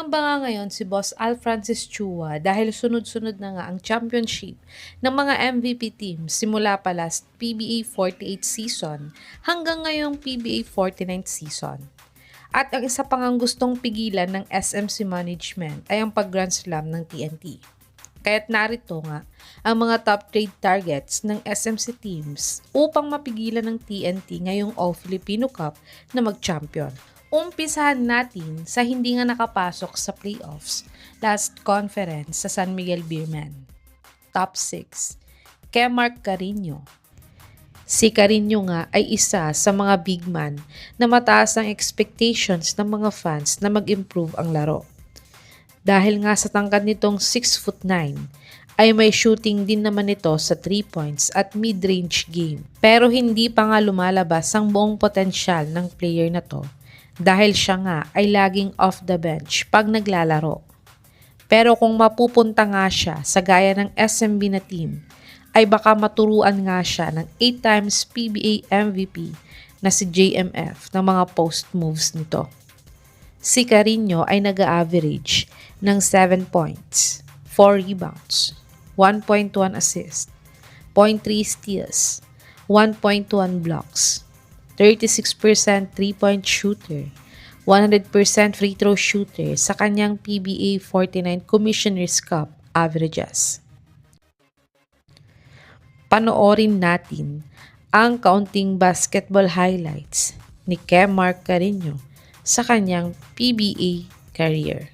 Nangangamba nga ngayon si Boss Al Francis Chua dahil sunod-sunod na nga ang championship ng mga MVP teams simula pa last PBA 48 season hanggang ngayong PBA 49 season. At ang isa pang ang gustong pigilan ng SMC management ay ang pag-Grand Slam ng TNT. Kaya't narito nga ang mga top trade targets ng SMC teams upang mapigilan ng TNT ngayong All-Filipino Cup na mag-champion. Umpisahan natin sa hindi nga nakapasok sa playoffs last conference sa San Miguel Beerman. Top 6. Kemark Carino. Si Carino nga ay isa sa mga big man na mataas ang expectations ng mga fans na mag-improve ang laro. Dahil nga sa tangkad nitong 6'9", ay may shooting din naman ito sa 3 points at mid-range game. Pero hindi pa nga lumalabas ang buong potensyal ng player na to dahil siya nga ay laging off the bench pag naglalaro. Pero kung mapupunta nga siya sa gaya ng SMB na team, ay baka maturuan nga siya ng 8 times PBA MVP na si JMF ng mga post moves nito. Si Carino ay nag-average ng 7 points, 4 rebounds, 1.1 assist, 0.3 steals, 1.1 blocks, 36% 3-point shooter, 100% free throw shooter sa kanyang PBA 49 Commissioner's Cup averages. Panoorin natin ang kaunting basketball highlights ni Kemark Carino sa kanyang PBA career.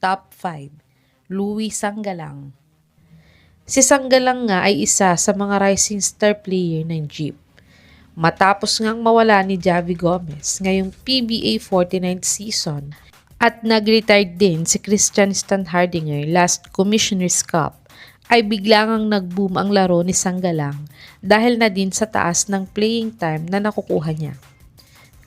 Top 5. Louie Sanggalang. Si Sanggalang nga ay isa sa mga rising star player ng Jeep. Matapos ngang mawala ni Javi Gomez ngayong PBA 49 season at nag-retired din si Christian Standhardinger last Commissioner's Cup, ay bigla ngang nag-boom ang laro ni Sanggalang dahil na din sa taas ng playing time na nakukuha niya.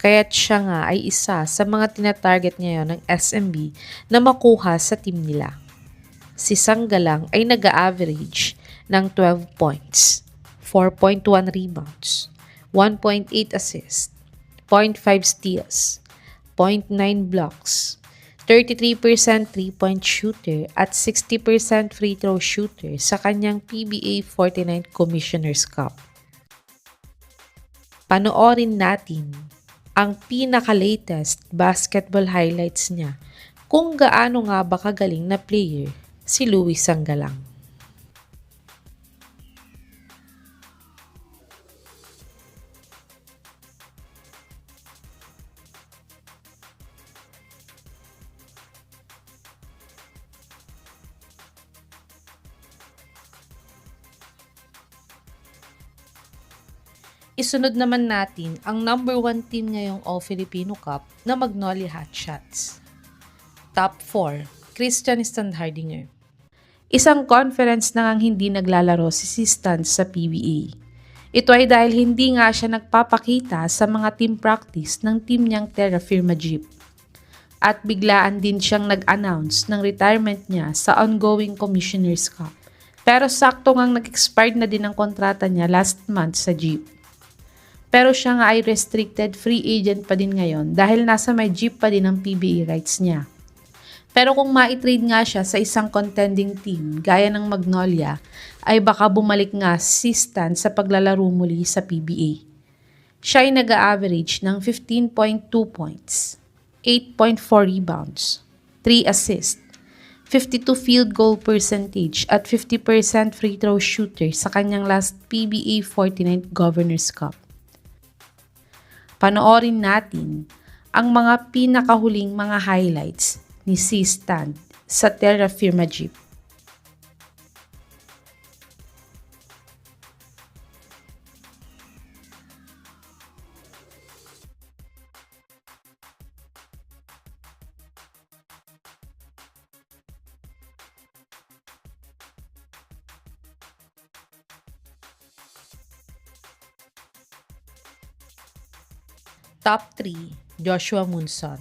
Kaya't siya nga ay isa sa mga tinatarget ngayon ng SMB na makuha sa team nila. Si Sanggalang ay nag-average ng 12 points, 4.1 rebounds, 1.8 assists, 0.5 steals, 0.9 blocks, 33% 3-point shooter at 60% free throw shooter sa kanyang PBA 49 Commissioner's Cup. Panoorin natin ang pinaka-latest basketball highlights niya kung gaano nga ba kagaling na player si Louie Sanggalang. Isunod naman natin ang number 1 team ngayong All-Filipino Cup na Magnolia Hotshots. Top 4. Christian Standhardinger. Isang conference na ngang hindi naglalaro si Stan sa PBA. Ito ay dahil hindi nga siya nagpapakita sa mga team practice ng team niyang Terra Firma Jeep. At biglaan din siyang nag-announce ng retirement niya sa ongoing Commissioner's Cup. Pero sakto ngang nag-expired na din ang kontrata niya last month sa Jeep. Pero siya nga ay restricted free agent pa din ngayon dahil nasa may Jeep pa din ang PBA rights niya. Pero kung ma-trade nga siya sa isang contending team gaya ng Magnolia, ay baka bumalik nga si Stan sa paglalaro muli sa PBA. Siya ay nag-average ng 15.2 points, 8.4 rebounds, 3 assists, 52 field goal percentage at 50% free throw shooter sa kanyang last PBA 49 Governor's Cup. Panoorin natin ang mga pinakahuling mga highlights ni Stan sa Terra Firma Jeep. Top 3, Joshua Munson.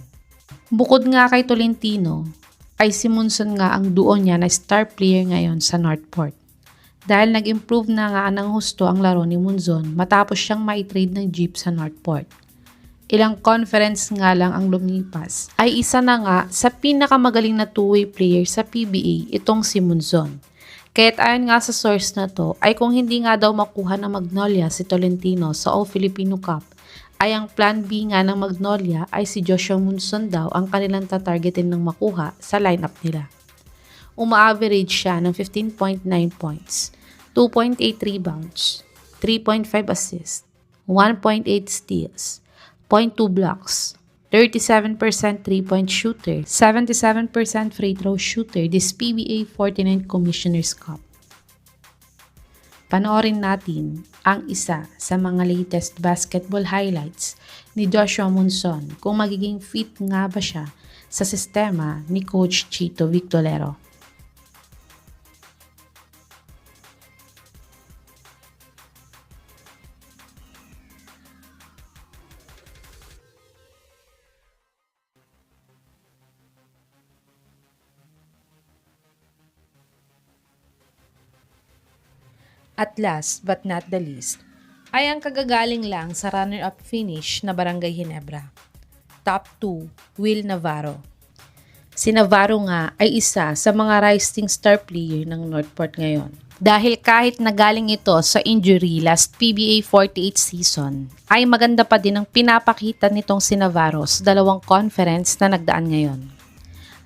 Bukod nga kay Tolentino, ay si Munson nga ang duo niya na star player ngayon sa Northport. Dahil nag-improve na nga ng husto ang laro ni Munson matapos siyang maitrade ng jeep sa Northport. Ilang conference nga lang ang lumipas, ay isa na nga sa pinakamagaling na two-way player sa PBA itong si Munson. Kaya't ayon nga sa source na to, ay kung hindi nga daw makuha ng Magnolia si Tolentino sa All-Filipino Cup, ay ang plan B nga ng Magnolia ay si Joshua Munson daw ang kanilang tatargetin ng makuha sa lineup nila. Uma-average siya ng 15.9 points, 2.8 rebounds, 3.5 assists, 1.8 steals, 0.2 blocks, 37% 3-point shooter, 77% free throw shooter this PBA 49 Commissioner's Cup. Panoorin natin ang isa sa mga latest basketball highlights ni Joshua Munson kung magiging fit nga ba siya sa sistema ni Coach Chito Victolero. At last but not the least, ay ang kagagaling lang sa runner-up finish na Barangay Ginebra. Top 2, Will Navarro. Si Navarro nga ay isa sa mga rising star player ng Northport ngayon. Dahil kahit nagaling ito sa injury last PBA 48 season, ay maganda pa din ang pinapakita nitong si Navarro sa dalawang conference na nagdaan ngayon.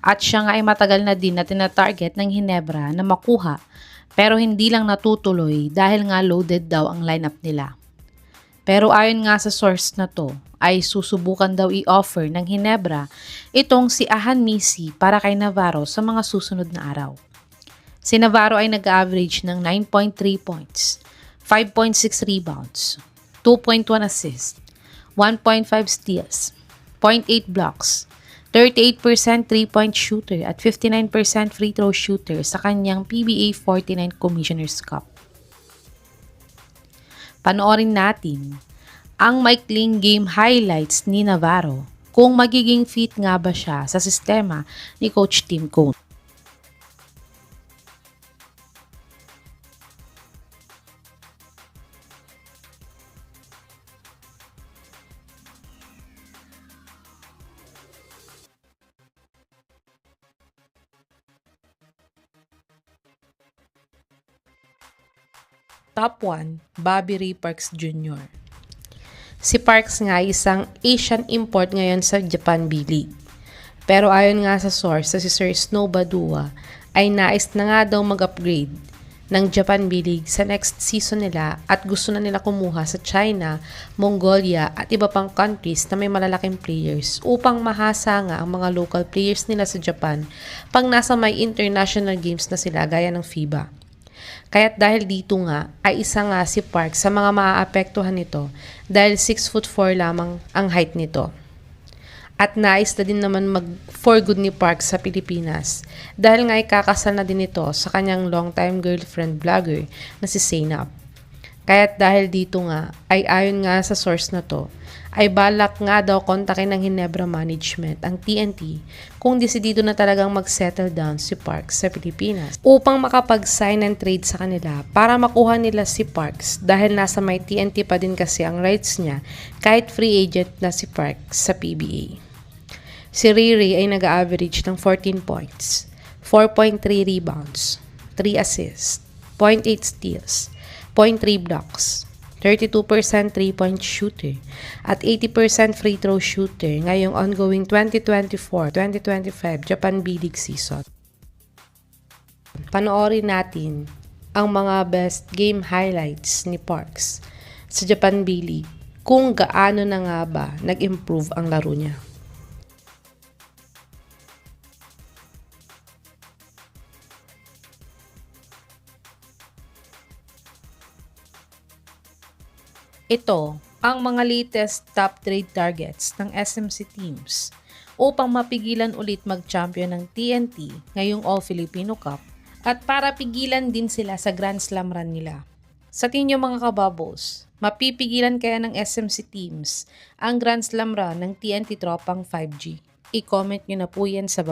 At siya nga ay matagal na din na tinatarget ng Ginebra na makuha, pero hindi lang natutuloy dahil nga loaded daw ang lineup nila. Pero ayon nga sa source na to, ay susubukan daw i-offer ng Ginebra itong si Ahan Misi para kay Navarro sa mga susunod na araw. Si Navarro ay nag-average ng 9.3 points, 5.6 rebounds, 2.1 assists, 1.5 steals, 0.8 blocks, 38% 3-point shooter at 59% free throw shooter sa kanyang PBA 49 Commissioner's Cup. Panoorin natin ang maikling game highlights ni Navarro kung magiging fit nga ba siya sa sistema ni Coach Tim Cone. Top 1, Bobby Ray Parks Jr. Si Parks nga isang Asian import ngayon sa Japan B-League. Pero ayon nga sa source sa si Sir Snow Badua ay nais na nga daw mag-upgrade ng Japan B-League sa next season nila at gusto na nila kumuha sa China, Mongolia at iba pang countries na may malalaking players upang mahasa nga ang mga local players nila sa Japan pag nasa may international games na sila gaya ng FIBA. Kaya't dahil dito nga ay isa nga si Park sa mga maaapektuhan nito dahil 6'4" lamang ang height nito. At nais na din naman for good ni Park sa Pilipinas dahil nga ikakasal na din ito sa kanyang long-time girlfriend vlogger na si Zainab. Kaya't dahil dito nga ay ayon nga sa source na to ay balak nga daw kontakin ng Ginebra Management ang TNT kung desidido na talagang mag-settle down si Parks sa Pilipinas upang makapag-sign and trade sa kanila para makuha nila si Parks dahil nasa may TNT pa din kasi ang rights niya kahit free agent na si Parks sa PBA. Si Riri ay nag-average ng 14 points, 4.3 rebounds, 3 assists, 0.8 steals, 0.3 blocks, 32% 3-point shooter at 80% free throw shooter ngayong ongoing 2024-2025 Japan B-League season. Panoorin natin ang mga best game highlights ni Parks sa Japan B-League kung gaano na nga ba nag-improve ang laro niya. Ito ang mga latest top trade targets ng SMC teams upang mapigilan ulit mag-champion ng TNT ngayong All-Filipino Cup at para pigilan din sila sa Grand Slam run nila. Sa tingin niyo mga kabubbles, mapipigilan kaya ng SMC teams ang Grand Slam run ng TNT Tropang 5G? I-comment nyo na po yan sa baba.